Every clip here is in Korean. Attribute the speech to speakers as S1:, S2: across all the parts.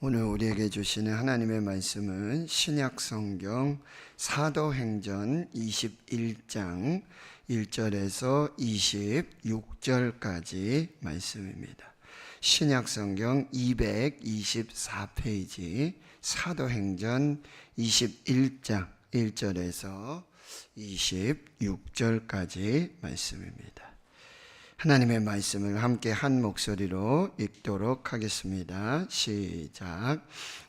S1: 오늘 우리에게 주시는 하나님의 말씀은 신약성경 사도행전 21장 1절에서 26절까지 말씀입니다. 신약성경 224페이지 사도행전 21장 1절에서 26절까지 말씀입니다. 하나님의 말씀을 함께 한 목소리로 읽도록 하겠습니다. 시작.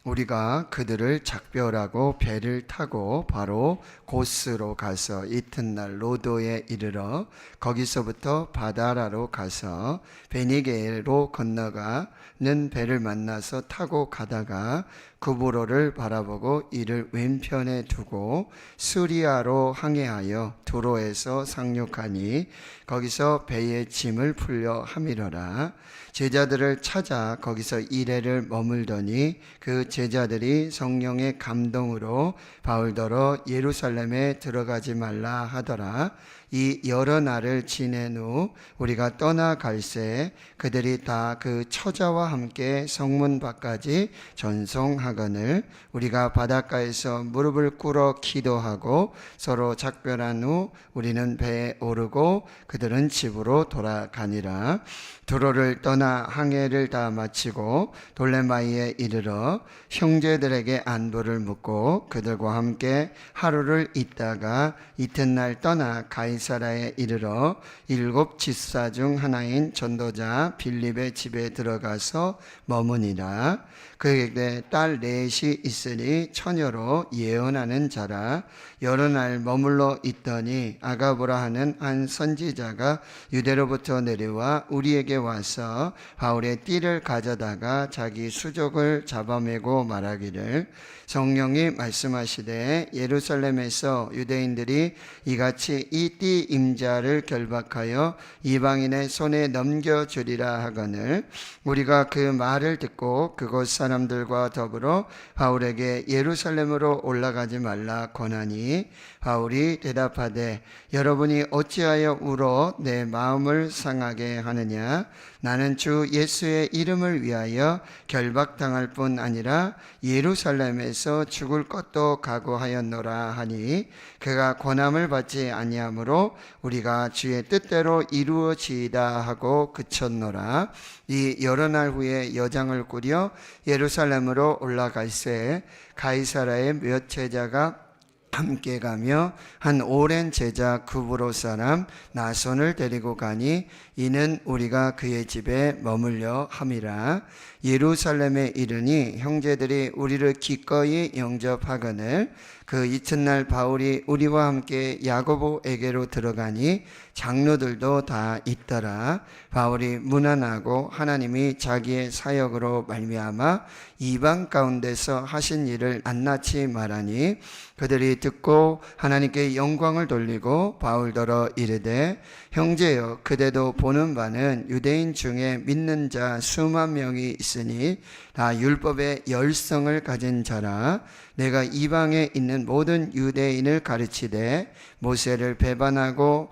S1: 우리가 그들을 작별하고 배를 타고 바로 고스로 가서 이튿날 로도에 이르러 거기서부터 바다라로 가서 베니게로 건너가는 배를 만나서 타고 가다가 구브로를 바라보고 이를 왼편에 두고 수리아로 항해하여 두로에서 상륙하니 거기서 배의 짐을 풀려 함이러라. 제자들을 찾아 거기서 이레를 머물더니 그 제자들이 성령의 감동으로 바울더러 예루살렘에 들어가지 말라 하더라. 이 여러 날을 지낸 후 우리가 떠나갈새 그들이 다 그 처자와 함께 성문 밖까지 전송하거늘 우리가 바닷가에서 무릎을 꿇어 기도하고 서로 작별한 후 우리는 배에 오르고 그들은 집으로 돌아가니라. 두로를 떠나 항해를 다 마치고 돌레마이에 이르러 형제들에게 안부를 묻고 그들과 함께 하루를 있다가 이튿날 떠나 가이사라에 이르러 7 집사 중 하나인 전도자 빌립의 집에 들어가서 머무니라. 그에게 딸 넷이 있으니 처녀로 예언하는 자라. 여러 날 머물러 있더니 아가보라 하는 한 선지자가 유대로부터 내려와 우리에게 와서 바울의 띠를 가져다가 자기 수족을 잡아매고 말하기를 성령이 말씀하시되 예루살렘에서 유대인들이 이같이 이 띠 임자를 결박하여 이방인의 손에 넘겨주리라 하거늘 우리가 그 말을 듣고 그곳 사람들과 더불어 바울에게 예루살렘으로 올라가지 말라 권하니 바울이 대답하되 여러분이 어찌하여 울어 내 마음을 상하게 하느냐. 나는 주 예수의 이름을 위하여 결박당할 뿐 아니라 예루살렘에서 죽을 것도 각오하였노라 하니 그가 권함을 받지 아니하므로 우리가 주의 뜻대로 이루어지이다 하고 그쳤노라. 이 여러 날 후에 여장을 꾸려 예루살렘으로 올라갈새 가이사라의 몇 제자가 함께 가며 한 오랜 제자 구브로 사람 나손을 데리고 가니 이는 우리가 그의 집에 머물려 함이라. 예루살렘에 이르니 형제들이 우리를 기꺼이 영접하거늘 그 이튿날 바울이 우리와 함께 야고보에게로 들어가니 장로들도 다 있더라. 바울이 문안하고 하나님이 자기의 사역으로 말미암아 이방 가운데서 하신 일을 낱낱이 말하니 그들이 듣고 하나님께 영광을 돌리고 바울더러 이르되 형제여 그대도 보는 바는 유대인 중에 믿는 자 수만 명이 있으니 다 율법의 열성을 가진 자라. 내가 이방에 있는 모든 유대인을 가르치되 모세를 배반하고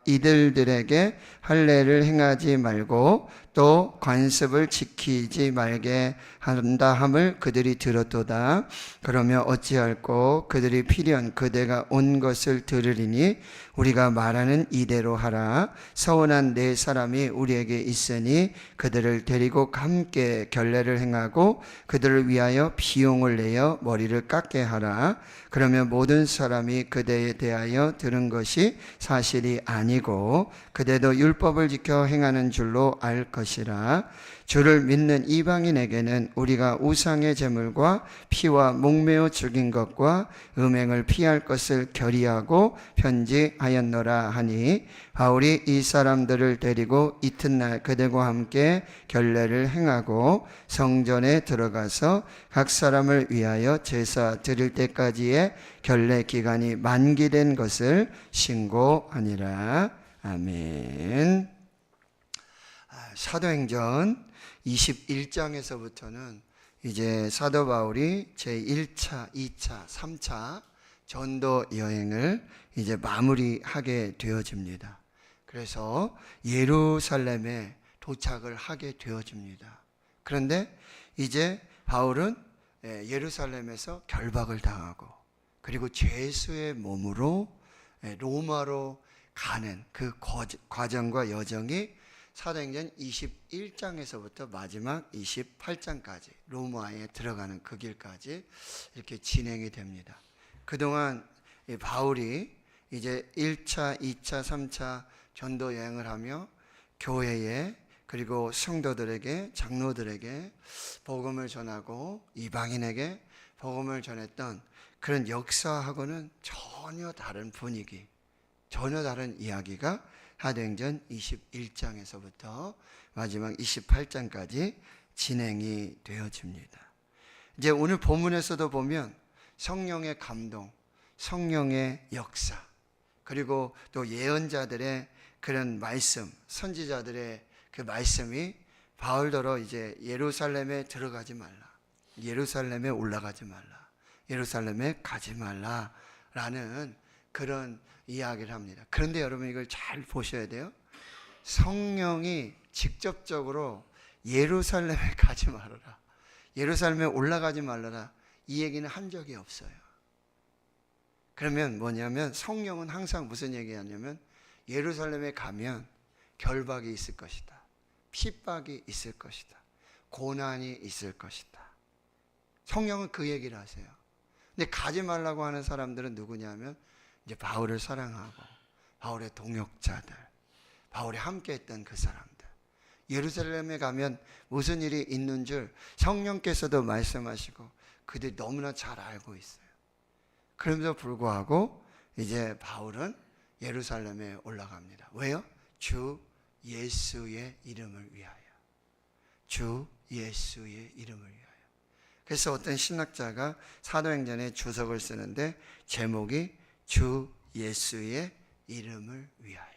S1: 이들에게 할례를 행하지 말고 또 관습을 지키지 말게 한다 함을 그들이 들었도다. 그러며 어찌할꼬 그들이 필연 그대가 온 것을 들으리니 우리가 말하는 이대로 하라. 서운한 네 사람이 우리에게 있으니 그들을 데리고 함께 결례를 행하고 그들을 위하여 비용을 내어 머리를 깎게 하라. 그러면 모든 사람이 그대에 대하여 들은 것이 사실이 아니고 그대도 율법을 지켜 행하는 줄로 알 것이라. 주를 믿는 이방인에게는 우리가 우상의 제물과 피와 목매어 죽인 것과 음행을 피할 것을 결의하고 편지하였노라 하니 바울이 이 사람들을 데리고 이튿날 그들과 함께 결례를 행하고 성전에 들어가서 각 사람을 위하여 제사 드릴 때까지의 결례 기간이 만기된 것을 신고하니라. 아멘. 사도행전 21장에서부터는 이제 사도 바울이 제1차, 2차, 3차 전도 여행을 이제 마무리하게 되어집니다. 그래서 예루살렘에 도착을 하게 되어집니다. 그런데 이제 바울은 예루살렘에서 결박을 당하고 그리고 죄수의 몸으로 로마로 가는 그 과정과 여정이 사도행전 21장에서부터 마지막 28장까지 로마에 들어가는 그 길까지 이렇게 진행이 됩니다. 그동안 바울이 이제 1차, 2차, 3차 전도 여행을 하며 교회에 그리고 성도들에게 장로들에게 복음을 전하고 이방인에게 복음을 전했던 그런 역사하고는 전혀 다른 분위기, 전혀 다른 이야기가 사도행전 21장에서부터 마지막 28장까지 진행이 되어집니다. 이제 오늘 본문에서도 보면 성령의 감동, 성령의 역사, 그리고 또 예언자들의 그런 말씀, 선지자들의 그 말씀이 바울더러 이제 예루살렘에 들어가지 말라, 예루살렘에 올라가지 말라, 예루살렘에 가지 말라라는 그런 이야기를 합니다. 그런데 여러분 이걸 잘 보셔야 돼요. 성령이 직접적으로 예루살렘에 가지 말아라, 예루살렘에 올라가지 말아라 이 얘기는 한 적이 없어요. 그러면 뭐냐면 성령은 항상 무슨 얘기하냐면 예루살렘에 가면 결박이 있을 것이다, 핍박이 있을 것이다, 고난이 있을 것이다. 성령은 그 얘기를 하세요. 근데 가지 말라고 하는 사람들은 누구냐면 이제 바울을 사랑하고 바울의 동역자들, 바울이 함께했던 그 사람들. 예루살렘에 가면 무슨 일이 있는 줄 성령께서도 말씀하시고 그들이 너무나 잘 알고 있어요. 그럼에도 불구하고 이제 바울은 예루살렘에 올라갑니다. 왜요? 주 예수의 이름을 위하여. 주 예수의 이름을 위하여. 그래서 어떤 신학자가 사도행전에 주석을 쓰는데 제목이 주 예수의 이름을 위하여.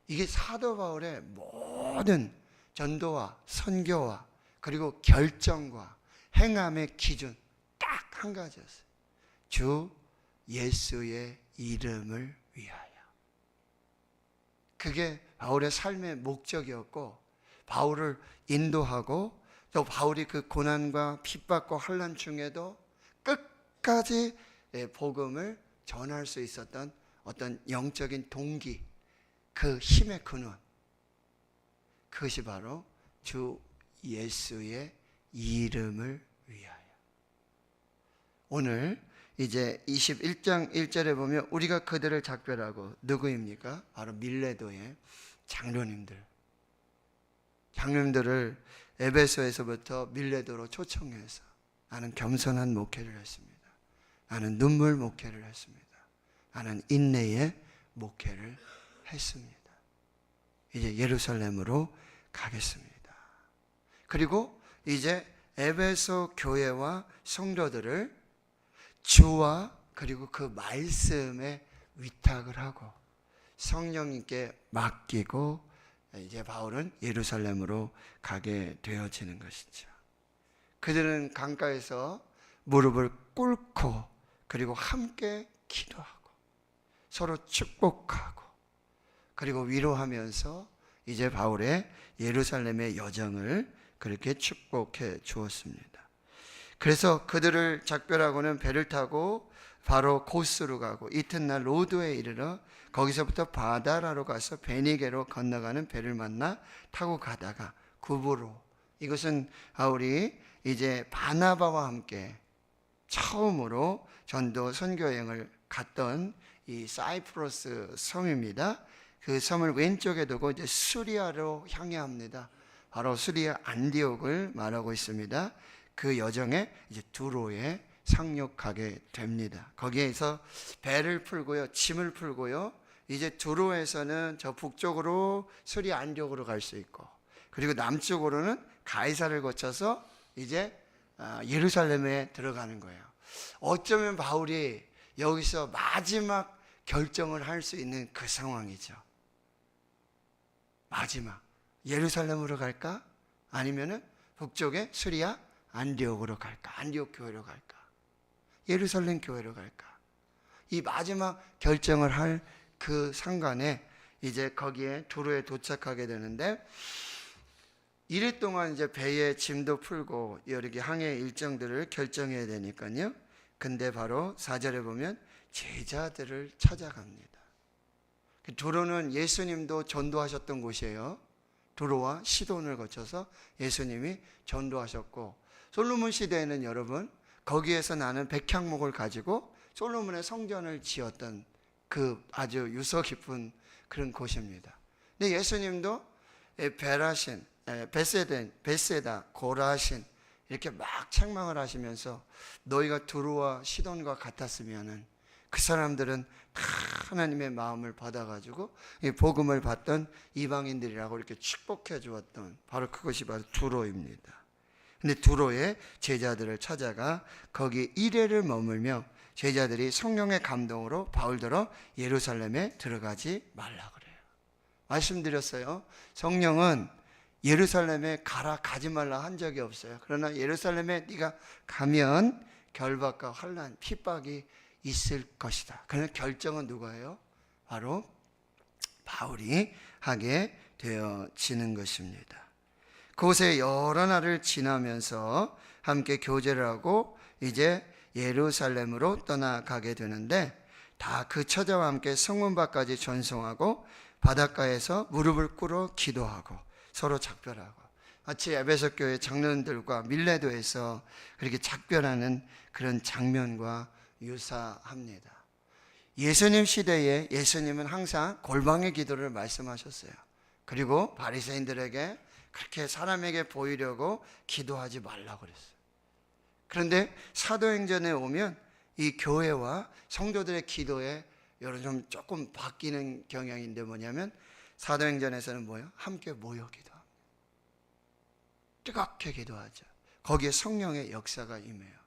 S1: 이게 사도 바울의 모든 전도와 선교와 그리고 결정과 행함의 기준 딱 한 가지였어요. 주 예수의 이름을 위하여. 그게 바울의 삶의 목적이었고 바울을 인도하고 또 바울이 그 고난과 핍박과 환난 중에도 끝까지 복음을 전할 수 있었던 어떤 영적인 동기, 그 힘의 근원, 그것이 바로 주 예수의 이름을 위하여. 오늘 이제 21장 1절에 보면 우리가 그들을 작별하고, 누구입니까? 바로 밀레도의 장로님들을 에베소에서부터 밀레도로 초청해서 나는 겸손한 목회를 했습니다. 나는 눈물 목회를 했습니다. 나는 인내의 목회를 했습니다. 이제 예루살렘으로 가겠습니다. 그리고 이제 에베소 교회와 성도들을 주와 그리고 그 말씀에 위탁을 하고 성령님께 맡기고 이제 바울은 예루살렘으로 가게 되어지는 것이죠. 그들은 강가에서 무릎을 꿇고 그리고 함께 기도하고 서로 축복하고 그리고 위로하면서 이제 바울의 예루살렘의 여정을 그렇게 축복해 주었습니다. 그래서 그들을 작별하고는 배를 타고 바로 고스로 가고 이튿날 로도에 이르러 거기서부터 바다라로 가서 베니게로 건너가는 배를 만나 타고 가다가 구브로, 이것은 바울이 이제 바나바와 함께 처음으로 전도 선교여행을 갔던 이 사이프러스 섬입니다. 그 섬을 왼쪽에 두고 이제 수리아로 향해 합니다. 바로 수리아 안디옥을 말하고 있습니다. 그 여정에 이제 두로에 상륙하게 됩니다. 거기에서 배를 풀고요, 짐을 풀고요, 이제 두로에서는 저 북쪽으로 수리아 안디옥으로 갈 수 있고, 그리고 남쪽으로는 가이사를 거쳐서 이제 예루살렘에 들어가는 거예요. 어쩌면 바울이 여기서 마지막 결정을 할 수 있는 그 상황이죠. 마지막 예루살렘으로 갈까? 아니면은 북쪽에 수리아 안디옥으로 갈까? 안디옥 교회로 갈까? 예루살렘 교회로 갈까? 이 마지막 결정을 할 그 상간에 이제 거기에 두로에 도착하게 되는데 이래 동안 이제 배에 짐도 풀고 여러 개 항해 일정들을 결정해야 되니까요. 근데 바로 4절에 보면 제자들을 찾아갑니다. 두로는 예수님도 전도하셨던 곳이에요. 두로와 시돈을 거쳐서 예수님이 전도하셨고, 솔로몬 시대에는 여러분 거기에서 나는 백향목을 가지고 솔로몬의 성전을 지었던 그 아주 유서 깊은 그런 곳입니다. 근데 예수님도 베라신, 베세다, 고라신 이렇게 막 책망을 하시면서 너희가 두로와 시돈과 같았으면은 그 사람들은 다 하나님의 마음을 받아가지고 이 복음을 받던 이방인들이라고 이렇게 축복해 주었던 바로 그것이 바로 두로입니다. 근데 두로의 제자들을 찾아가 거기 1회를 머물며 제자들이 성령의 감동으로 바울더러 예루살렘에 들어가지 말라 그래요. 말씀드렸어요. 성령은 예루살렘에 가지 말라 한 적이 없어요. 그러나 예루살렘에 네가 가면 결박과 환난, 핍박이 있을 것이다. 그런 결정은 누가예요? 바로 바울이 하게 되어지는 것입니다. 그곳에 여러 날을 지나면서 함께 교제를 하고 이제 예루살렘으로 떠나가게 되는데, 다 그 처자와 함께 성문밖까지 전송하고 바닷가에서 무릎을 꿇어 기도하고 서로 작별하고, 마치 에베소 교회 장로들과 밀레도에서 그렇게 작별하는 그런 장면과 유사합니다. 예수님 시대에 예수님은 항상 골방의 기도를 말씀하셨어요. 그리고 바리새인들에게 그렇게 사람에게 보이려고 기도하지 말라고 그랬어요. 그런데 사도행전에 오면 이 교회와 성도들의 기도에 여러 좀 조금 바뀌는 경향인데 뭐냐면, 사도행전에서는 뭐예요? 함께 모여 기도합니다. 뜨겁게 기도하죠. 거기에 성령의 역사가 임해요.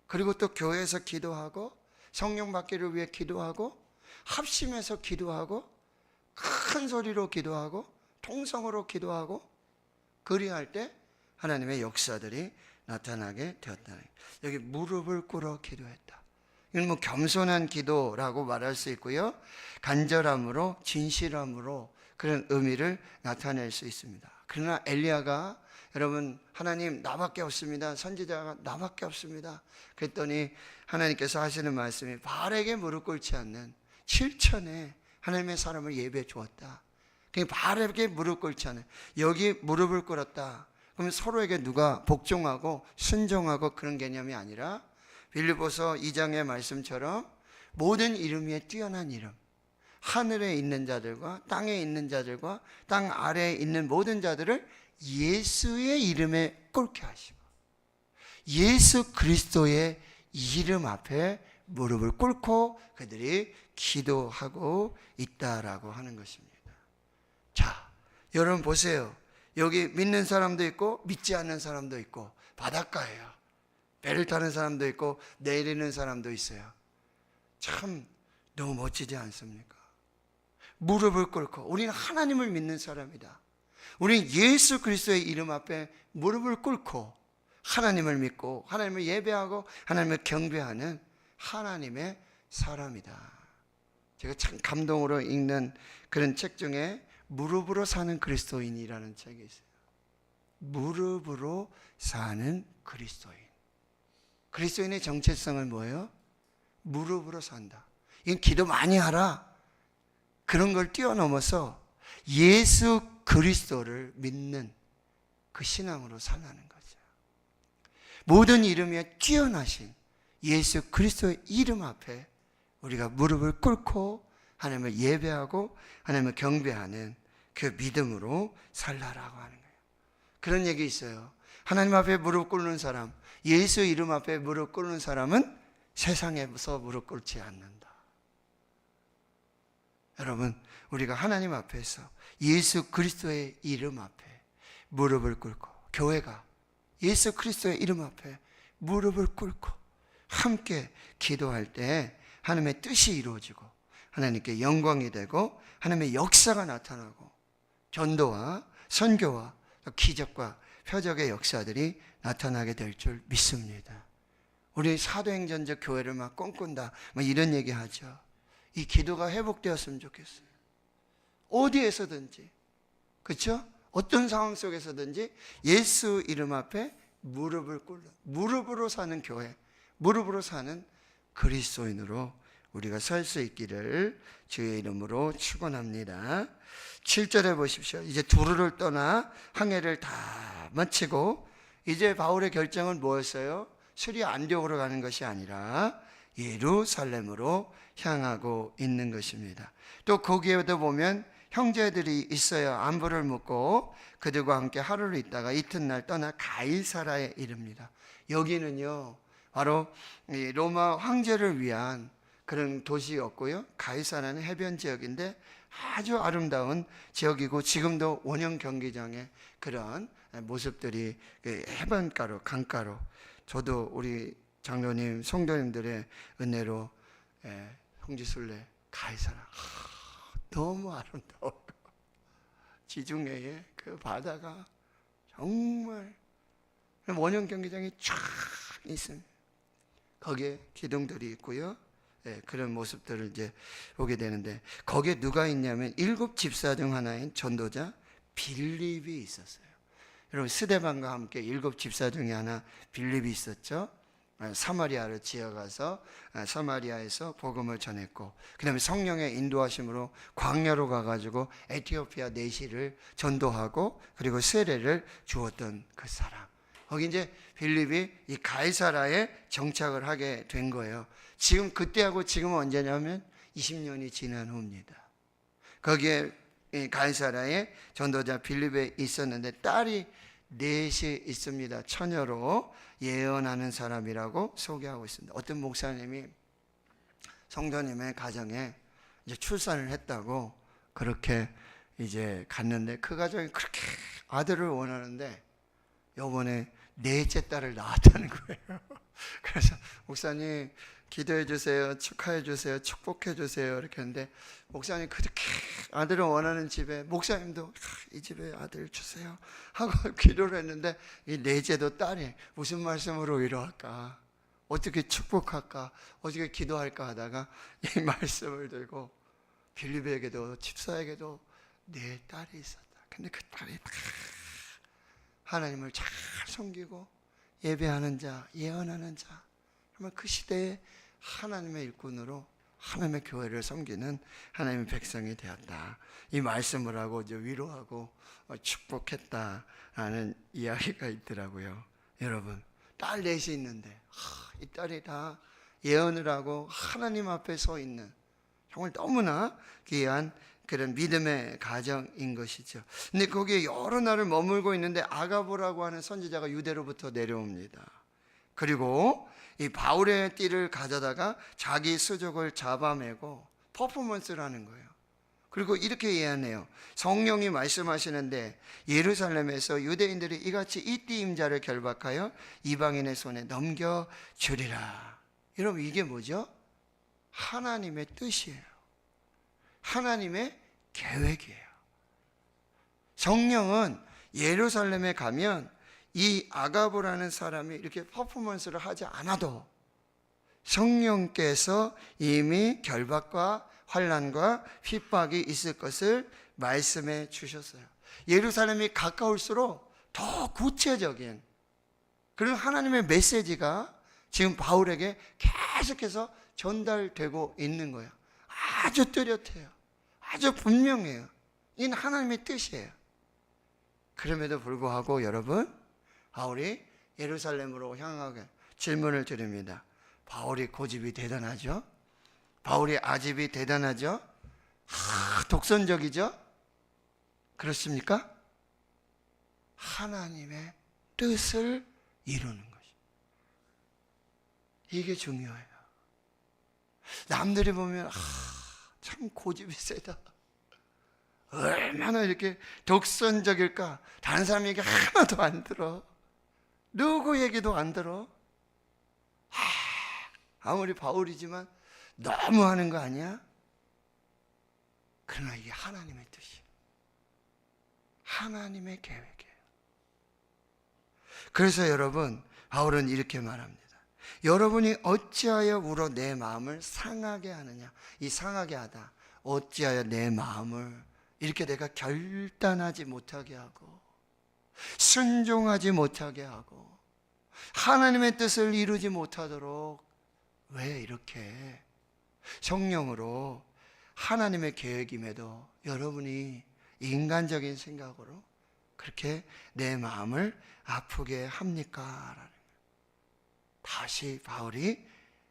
S1: 그리고 또 교회에서 기도하고 성령 받기를 위해 기도하고 합심해서 기도하고 큰 소리로 기도하고 통성으로 기도하고 그리할 때 하나님의 역사들이 나타나게 되었다. 여기 무릎을 꿇어 기도했다. 이건 뭐 겸손한 기도라고 말할 수 있고요, 간절함으로 진실함으로 그런 의미를 나타낼 수 있습니다. 그러나 엘리야가 여러분 하나님 나밖에 없습니다, 선지자가 나밖에 없습니다 그랬더니 하나님께서 하시는 말씀이 바알에게 무릎 꿇지 않는 7천의 하나님의 사람을 예배해 주었다. 바알에게 무릎 꿇지 않은, 여기 무릎을 꿇었다 그러면 서로에게 누가 복종하고 순종하고 그런 개념이 아니라 빌립보서 2장의 말씀처럼 모든 이름 위에 뛰어난 이름, 하늘에 있는 자들과 땅에 있는 자들과 땅 아래에 있는 모든 자들을 예수의 이름에 꿇게 하시고 예수 그리스도의 이름 앞에 무릎을 꿇고 그들이 기도하고 있다라고 하는 것입니다. 자, 여러분 보세요. 여기 믿는 사람도 있고 믿지 않는 사람도 있고 바닷가예요. 배를 타는 사람도 있고 내리는 사람도 있어요. 참 너무 멋지지 않습니까? 무릎을 꿇고 우리는 하나님을 믿는 사람이다. 우리는 예수 그리스도의 이름 앞에 무릎을 꿇고 하나님을 믿고 하나님을 예배하고 하나님을 경배하는 하나님의 사람이다. 제가 참 감동으로 읽는 그런 책 중에 무릎으로 사는 그리스도인이라는 책이 있어요. 무릎으로 사는 그리스도인. 그리스도인의 정체성은 뭐예요? 무릎으로 산다. 이건 기도 많이 하라, 그런 걸 뛰어넘어서 예수 그리스도를 믿는 그 신앙으로 살아가는 거죠. 모든 이름에 뛰어나신 예수 그리스도의 이름 앞에 우리가 무릎을 꿇고 하나님을 예배하고 하나님을 경배하는 그 믿음으로 살라라고 하는 거예요. 그런 얘기 있어요. 하나님 앞에 무릎 꿇는 사람, 예수 이름 앞에 무릎 꿇는 사람은 세상에서 무릎 꿇지 않는다. 여러분, 우리가 하나님 앞에서 예수 그리스도의 이름 앞에 무릎을 꿇고, 교회가 예수 그리스도의 이름 앞에 무릎을 꿇고 함께 기도할 때 하나님의 뜻이 이루어지고 하나님께 영광이 되고 하나님의 역사가 나타나고 전도와 선교와 기적과 표적의 역사들이 나타나게 될 줄 믿습니다. 우리 사도행전적 교회를 막 꿈꾼다 이런 얘기 하죠. 이 기도가 회복되었으면 좋겠어요. 어디에서든지, 그렇죠? 어떤 상황 속에서든지 예수 이름 앞에 무릎을 꿇는, 무릎으로 사는 교회, 무릎으로 사는 그리스도인으로 우리가 설 수 있기를 주의 이름으로 축원합니다. 7절에 보십시오. 이제 두루를 떠나 항해를 다 마치고 이제 바울의 결정은 뭐였어요? 수리 안디옥으로 가는 것이 아니라 예루살렘으로 향하고 있는 것입니다. 또 거기에도 보면 형제들이 있어야 안부를 묻고 그들과 함께 하루를 있다가 이튿날 떠나 가이사라에 이릅니다. 여기는요 바로 로마 황제를 위한 그런 도시였고요, 가이사라는 해변 지역인데 아주 아름다운 지역이고 지금도 원형 경기장의 그런 모습들이 해변가로, 강가로, 저도 우리 장로님, 성도님들의 은혜로 홍지순례 가이사라 너무 아름다워요. 지중해의 그 바다가 정말 원형 경기장이 쫙 있습니다. 거기에 기둥들이 있고요. 그런 모습들을 이제 보게 되는데 거기에 누가 있냐면 7 집사 중 하나인 전도자 빌립이 있었어요. 여러분 스데반과 함께 7 집사 중에 하나 빌립이 있었죠. 사마리아를 지어가서 사마리아에서 복음을 전했고 그 다음에 성령의 인도하심으로 광야로 가가지고 에티오피아 내시를 전도하고 그리고 세례를 주었던 그 사람. 거기 이제 빌립이 이 가이사라에 정착을 하게 된 거예요. 지금 그때하고 지금은 언제냐면 20년이 지난 후입니다. 거기에 가이사라에 전도자 빌립에 있었는데 딸이 넷이 있습니다. 처녀로 예언하는 사람이라고 소개하고 있습니다. 어떤 목사님이 성도님의 가정에 이제 출산을 했다고 그렇게 이제 갔는데 그 가정이 그렇게 아들을 원하는데 요번에 넷째 딸을 낳았다는 거예요. 그래서 목사님 기도해 주세요, 축하해 주세요, 축복해 주세요 이렇게 했는데 목사님 그렇게 아들을 원하는 집에 목사님도 이 집에 아들 주세요 하고 기도를 했는데 이 넷째도 딸이 무슨 말씀으로 위로할까, 어떻게 축복할까, 어떻게 기도할까 하다가 이 말씀을 들고 빌립에게도 집사에게도 네 딸이 있었다. 근데 그 딸이 하나님을 잘 섬기고 예배하는 자, 예언하는 자, 정말 그 시대에 하나님의 일꾼으로 하나님의 교회를 섬기는 하나님의 백성이 되었다. 이 말씀을 하고 이제 위로하고 축복했다라는 이야기가 있더라고요. 여러분, 딸 넷이 있는데 이 딸이 다 예언을 하고 하나님 앞에 서 있는 정말 너무나 귀한 그런 믿음의 가정인 것이죠. 근데 거기에 여러 날을 머물고 있는데 아가보라고 하는 선지자가 유대로부터 내려옵니다. 그리고 이 바울의 띠를 가져다가 자기 수족을 잡아매고 퍼포먼스를 하는 거예요. 그리고 이렇게 예언해요. 성령이 말씀하시는데 예루살렘에서 유대인들이 이같이 이 띠 임자를 결박하여 이방인의 손에 넘겨주리라. 여러분 이게 뭐죠? 하나님의 뜻이에요. 하나님의 계획이에요. 성령은 예루살렘에 가면 이 아가보라는 사람이 이렇게 퍼포먼스를 하지 않아도 성령께서 이미 결박과 환난과 핍박이 있을 것을 말씀해 주셨어요. 예루살렘이 가까울수록 더 구체적인 그런 하나님의 메시지가 지금 바울에게 계속해서 전달되고 있는 거예요. 아주 뚜렷해요. 아주 분명해요. 이건 하나님의 뜻이에요. 그럼에도 불구하고 여러분, 바울이 예루살렘으로 향하게 질문을 드립니다. 바울이 고집이 대단하죠? 바울이 아집이 대단하죠? 독선적이죠? 그렇습니까? 하나님의 뜻을 이루는 것이 이게 중요해요. 남들이 보면 참 고집이 세다, 얼마나 이렇게 독선적일까, 다른 사람 얘기 하나도 안 들어, 누구 얘기도 안 들어. 아무리 바울이지만 너무 하는 거 아니야? 그러나 이게 하나님의 뜻이에요. 하나님의 계획이에요. 그래서 여러분, 바울은 이렇게 말합니다. 여러분이 어찌하여 울어 내 마음을 상하게 하느냐. 이 상하게 하다, 어찌하여 내 마음을 이렇게 내가 결단하지 못하게 하고 순종하지 못하게 하고 하나님의 뜻을 이루지 못하도록 왜 이렇게 성령으로 하나님의 계획임에도 여러분이 인간적인 생각으로 그렇게 내 마음을 아프게 합니까? 라는 거예요. 다시 바울이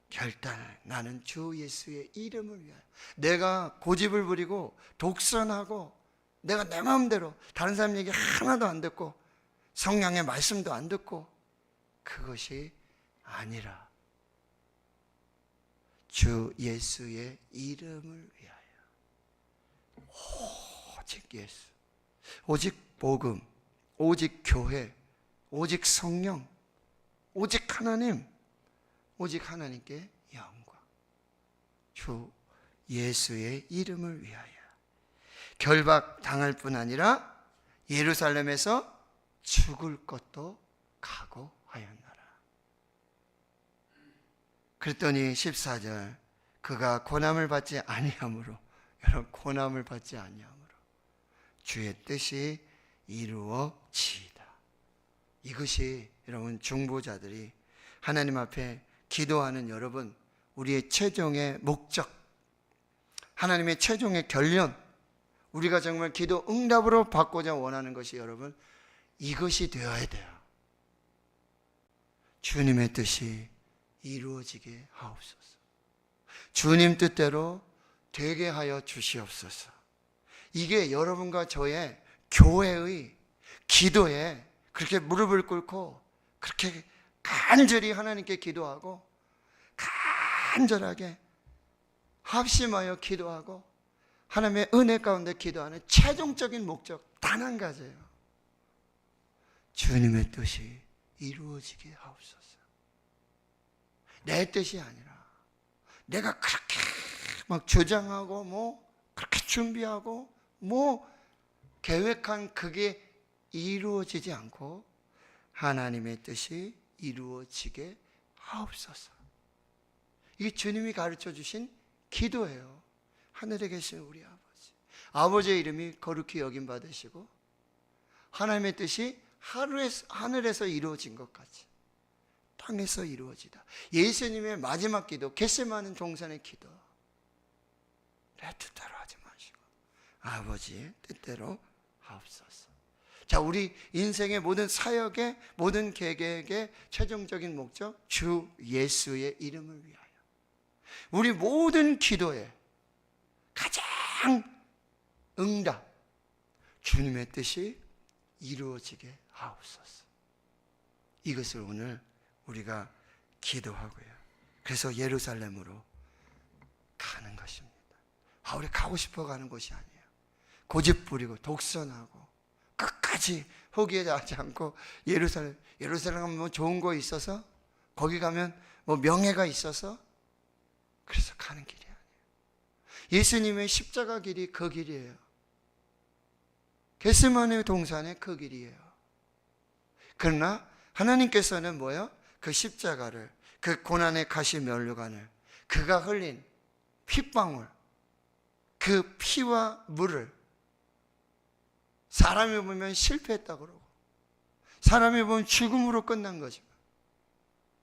S1: 결단을, 나는 주 예수의 이름을 위하여, 내가 고집을 부리고 독선하고 내가 내 마음대로 다른 사람 얘기 하나도 안 듣고 성령의 말씀도 안 듣고, 그것이 아니라 주 예수의 이름을 위하여, 오직 예수, 오직 복음, 오직 교회, 오직 성령, 오직 하나님, 오직 하나님께 영광, 주 예수의 이름을 위하여 결박 당할 뿐 아니라 예루살렘에서 죽을 것도 각오하였노라. 그랬더니 14절, 그가 고난을 받지 아니하므로, 여러분 고난을 받지 아니하므로 주의 뜻이 이루어지이다. 이것이 여러분 중보자들이 하나님 앞에 기도하는 여러분, 우리의 최종의 목적, 하나님의 최종의 결론, 우리가 정말 기도 응답으로 받고자 원하는 것이 여러분 이것이 되어야 돼요. 주님의 뜻이 이루어지게 하옵소서. 주님 뜻대로 되게 하여 주시옵소서. 이게 여러분과 저의 교회의 기도에 그렇게 무릎을 꿇고 그렇게 간절히 하나님께 기도하고 간절하게 합심하여 기도하고 하나님의 은혜 가운데 기도하는 최종적인 목적 단 한 가지예요. 주님의 뜻이 이루어지게 하옵소서. 내 뜻이 아니라 내가 그렇게 막 주장하고 뭐 그렇게 준비하고 뭐 계획한 그게 이루어지지 않고 하나님의 뜻이 이루어지게 하옵소서. 이게 주님이 가르쳐 주신 기도예요. 하늘에 계신 우리 아버지, 아버지의 이름이 거룩히 여김 받으시고 하나님의 뜻이 하늘에서 이루어진 것 같이 땅에서 이루어지다. 예수님의 마지막 기도, 겟세마네 동산의 기도, 내 뜻대로 하지 마시고 아버지의 뜻대로 하옵소서. 자, 우리 인생의 모든 사역의 모든 계획의 최종적인 목적, 주 예수의 이름을 위하여 우리 모든 기도에 가장 응답, 주님의 뜻이 이루어지게 하옵소서. 이것을 오늘 우리가 기도하고요. 그래서 예루살렘으로 가는 것입니다. 우리 가고 싶어 가는 곳이 아니에요. 고집 부리고 독선하고 끝까지 포기하지 않고 예루살렘 가면 뭐 좋은 거 있어서, 거기 가면 뭐 명예가 있어서 그래서 가는 길이 아니에요. 예수님의 십자가 길이 그 길이에요. 겟세마네 동산의 그 길이에요. 그러나 하나님께서는 뭐예요? 그 십자가를, 그 고난의 가시 면류관을, 그가 흘린 핏방울, 그 피와 물을 사람이 보면 실패했다고 그러고 사람이 보면 죽음으로 끝난 거지만,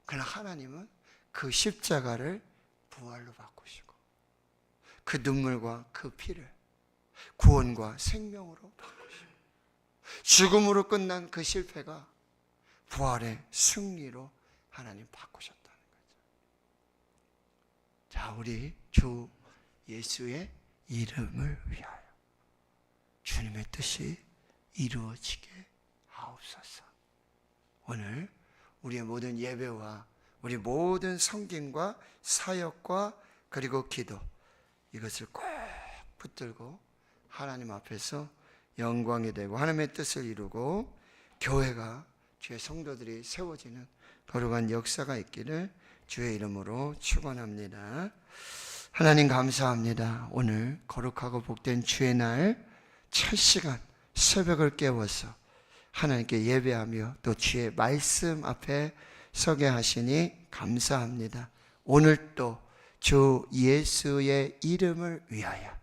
S1: 그러나 하나님은 그 십자가를 부활로 바꾸시고 그 눈물과 그 피를 구원과 생명으로 바꾸시고 죽음으로 끝난 그 실패가 부활의 승리로 하나님 바꾸셨다는 거죠. 자, 우리 주 예수의 이름을 위하여 주님의 뜻이 이루어지게 하옵소서. 오늘 우리의 모든 예배와 우리 모든 성김과 사역과 그리고 기도, 이것을 꼭 붙들고 하나님 앞에서 영광이 되고 하나님의 뜻을 이루고 교회가, 주의 성도들이 세워지는 거룩한 역사가 있기를 주의 이름으로 축원합니다. 하나님 감사합니다. 오늘 거룩하고 복된 주의 날 첫 시간 새벽을 깨워서 하나님께 예배하며 또 주의 말씀 앞에 서게 하시니 감사합니다. 오늘 또 주 예수의 이름을 위하여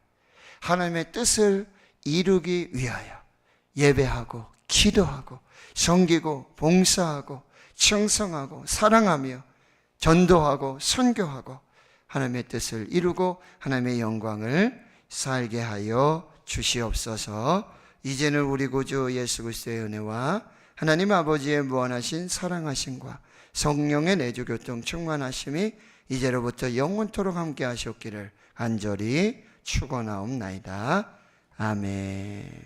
S1: 하나님의 뜻을 이루기 위하여 예배하고 기도하고 섬기고 봉사하고 충성하고 사랑하며 전도하고 선교하고 하나님의 뜻을 이루고 하나님의 영광을 살게 하여 주시옵소서. 이제는 우리 구주 예수 그리스도의 은혜와 하나님 아버지의 무한하신 사랑하심과 성령의 내주교통 충만하심이 이제로부터 영원토록 함께 하셨기를 간절히 축원하옵나이다. 아멘.